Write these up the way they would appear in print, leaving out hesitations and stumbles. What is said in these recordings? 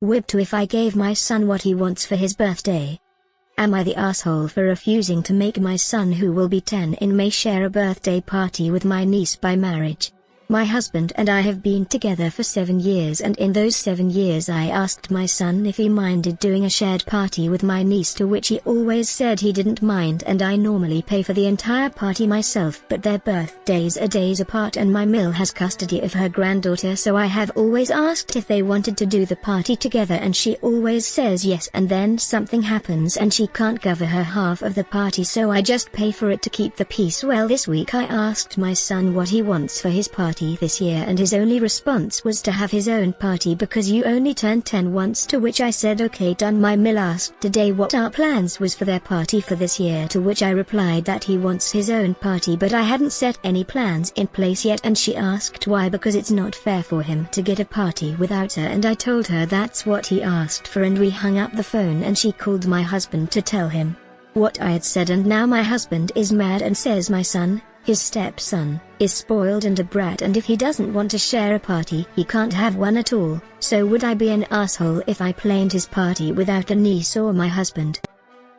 WIBTA if I gave my son what he wants for his birthday. Am I the asshole for refusing to make my son, who will be 10 in May, share a birthday party with my niece by marriage? My husband and I have been together for 7 years, and in those 7 years I asked my son if he minded doing a shared party with my niece, to which he always said he didn't mind, and I normally pay for the entire party myself, but their birthdays are days apart and my mill has custody of her granddaughter, so I have always asked if they wanted to do the party together and she always says yes, and then something happens and she can't cover her half of the party, so I just pay for it to keep the peace. Well, this week I asked my son what he wants for his party this year, and his only response was to have his own party because you only turn 10 once, to which I said okay done. My mill asked today what our plans was for their party for this year, to which I replied that he wants his own party but I hadn't set any plans in place yet, and she asked why, because it's not fair for him to get a party without her, and I told her that's what he asked for, and we hung up the phone and she called my husband to tell him what I had said, and now my husband is mad and says my son, his stepson, is spoiled and a brat, and if he doesn't want to share a party he can't have one at all. So would I be an asshole if I planned his party without the niece or my husband?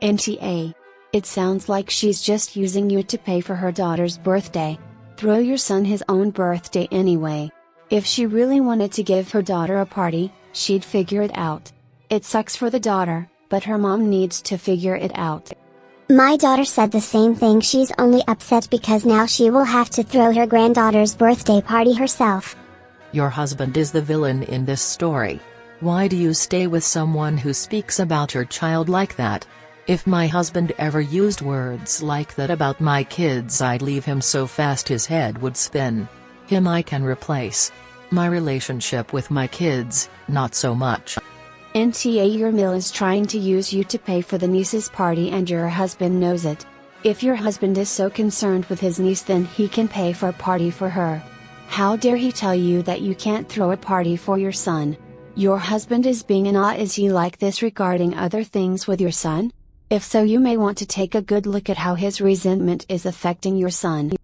NTA. It sounds like she's just using you to pay for her daughter's birthday. Throw your son his own birthday anyway. If she really wanted to give her daughter a party, she'd figure it out. It sucks for the daughter, but her mom needs to figure it out. My daughter said the same thing. She's only upset because now she will have to throw her granddaughter's birthday party herself. Your husband is the villain in this story. Why do you stay with someone who speaks about your child like that? If my husband ever used words like that about my kids, I'd leave him so fast his head would spin. Him I can replace. My relationship with my kids, not so much. NTA. Your mill is trying to use you to pay for the niece's party and your husband knows it. If your husband is so concerned with his niece, then he can pay for a party for her. How dare he tell you that you can't throw a party for your son? Your husband is being an aw. Is he like this regarding other things with your son? If so, you may want to take a good look at how his resentment is affecting your son.